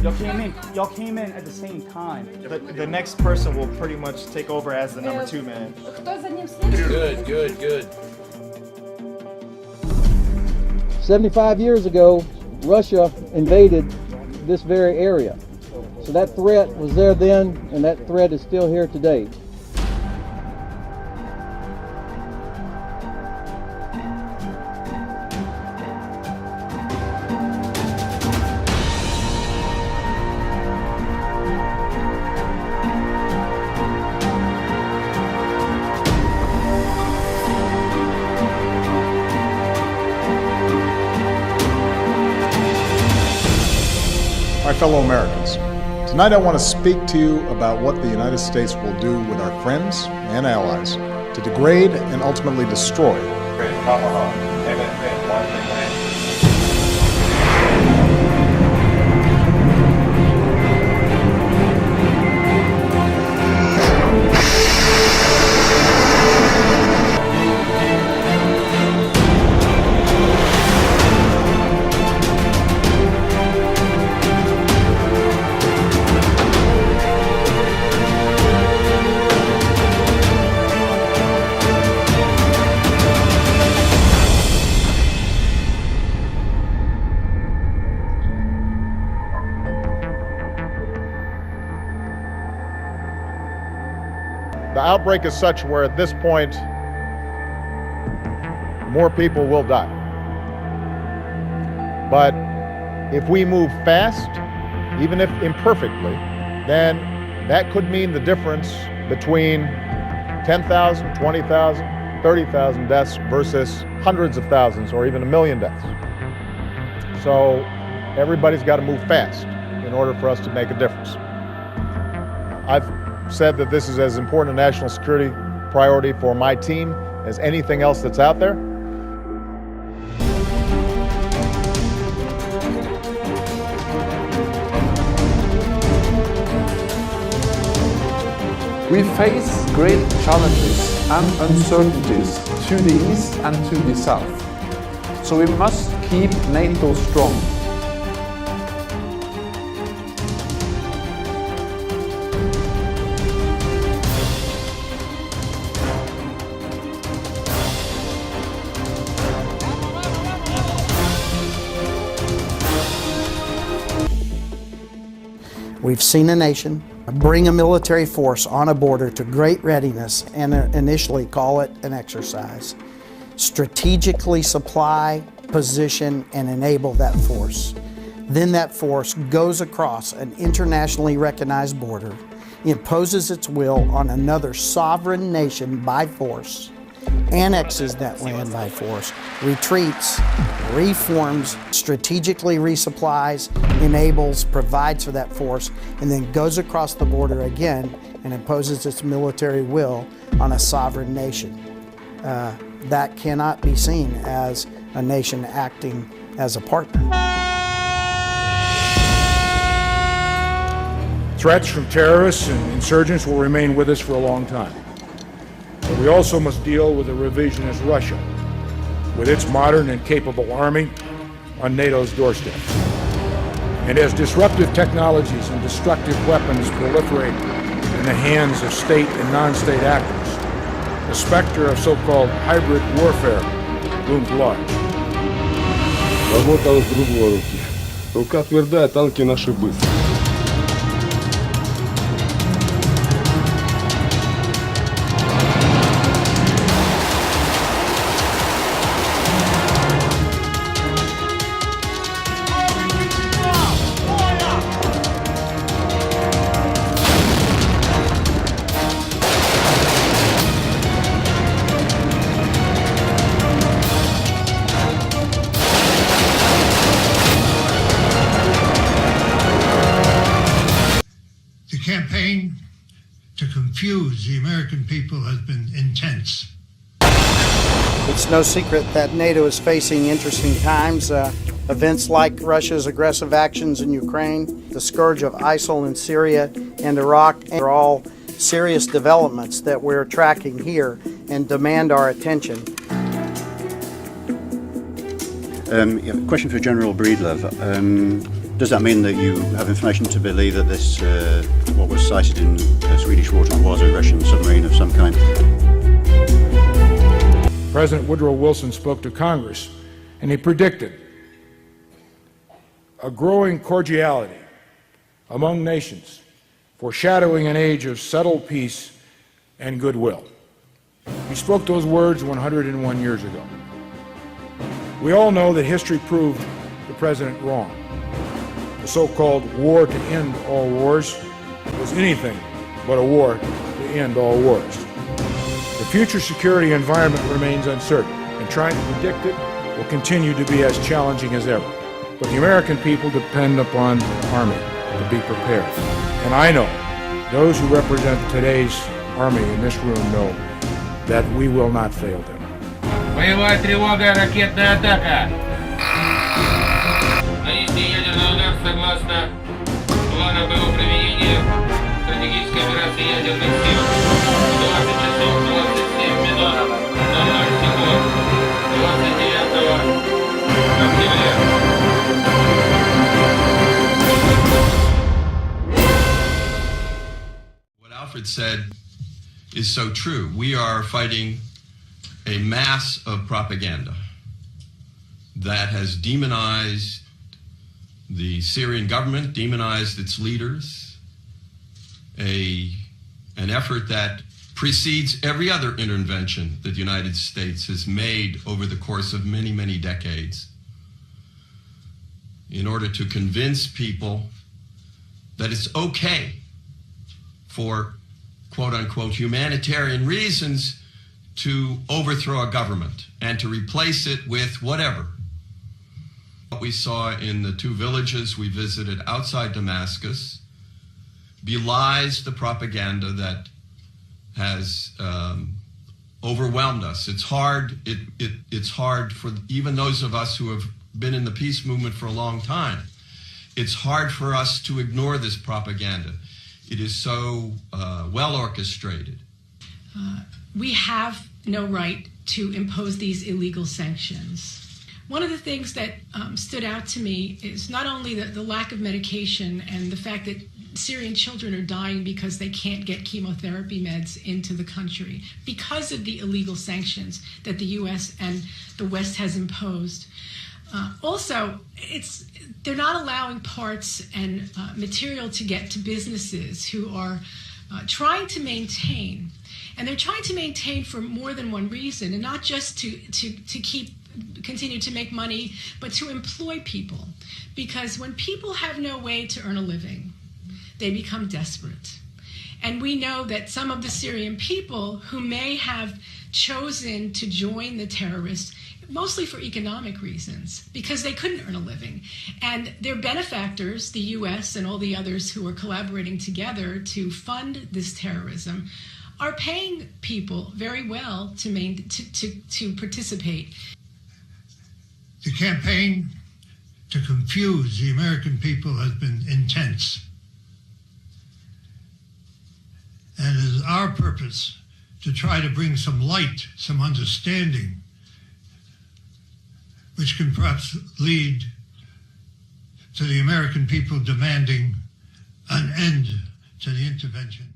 Y'all came in at the same time. The next person will pretty much take over as the number 2 man. Good. 75 years ago, Russia invaded this very area. So that threat was there then, and that threat is still here today. My fellow Americans, tonight I want to speak to you about what the United States will do with our friends and allies to degrade and ultimately destroy. The outbreak is such where at this point, more people will die. But if we move fast, even if imperfectly, then that could mean the difference between 10,000, 20,000, 30,000 deaths versus hundreds of thousands or even 1 million deaths. So everybody's got to move fast in order for us to make a difference. I've said that this is as important a national security priority for my team as anything else that's out there. We face great challenges and uncertainties to the east and to the south. So we must keep NATO strong. We've seen a nation bring a military force on a border to great readiness and initially call it an exercise. Strategically supply, position, and enable that force. Then that force goes across an internationally recognized border, imposes its will on another sovereign nation by force, annexes that land by force, retreats, reforms, strategically resupplies, enables, provides for that force, and then goes across the border again and imposes its military will on a sovereign nation. That cannot be seen as a nation acting as a partner. Threats from terrorists and insurgents will remain with us for a long time. But we also must deal with a revisionist Russia, with its modern and capable army on NATO's doorstep. And as disruptive technologies and destructive weapons proliferate in the hands of state and non-state actors, the specter of so-called hybrid warfare looms large. Работа с другой руки. Рука твердая, танки наши быстрые. The campaign to confuse the American people has been intense. It's no secret that NATO is facing interesting times. Events like Russia's aggressive actions in Ukraine, the scourge of ISIL in Syria and Iraq are all serious developments that we're tracking here and demand our attention. Question for General Breedlove. Does that mean that you have information to believe that this, what was sighted in Swedish waters, was a Russian submarine of some kind? President Woodrow Wilson spoke to Congress, and he predicted a growing cordiality among nations, foreshadowing an age of settled peace and goodwill. He spoke those words 101 years ago. We all know that history proved the president wrong. The so-called war to end all wars was anything but a war to end all wars. The future security environment remains uncertain, and trying to predict it will continue to be as challenging as ever. But the American people depend upon the Army to be prepared. And I know those who represent today's Army in this room know that we will not fail them. Боевая тревога, ракетная атака. Нанести ядерный удар согласно плана боевого применения стратегической операции ядерных сил. 20 часов 27 минут 00 секунд 29 октября. What Alfred said is so true. We are fighting a mass of propaganda that has demonized the Syrian government, demonized its leaders, an effort that precedes every other intervention that the United States has made over the course of many, many decades in order to convince people that it's okay for quote-unquote humanitarian reasons to overthrow a government and to replace it with whatever. What we saw in the two villages we visited outside Damascus belies the propaganda that has overwhelmed us. It's hard. It's hard for even those of us who have been in the peace movement for a long time. It's hard for us to ignore this propaganda. It is so well orchestrated. We have no right to impose these illegal sanctions. One of the things that stood out to me is not only the lack of medication and the fact that Syrian children are dying because they can't get chemotherapy meds into the country because of the illegal sanctions that the U.S. and the West has imposed. Also, they're not allowing parts and material to get to businesses who are trying to maintain. And they're trying to maintain for more than one reason, and not just to continue to make money, but to employ people. Because when people have no way to earn a living, they become desperate. And we know that some of the Syrian people who may have chosen to join the terrorists, mostly for economic reasons, because they couldn't earn a living. And their benefactors, the U.S. and all the others who are collaborating together to fund this terrorism, are paying people very well to participate. The campaign to confuse the American people has been intense. And it is our purpose to try to bring some light, some understanding, which can perhaps lead to the American people demanding an end to the intervention.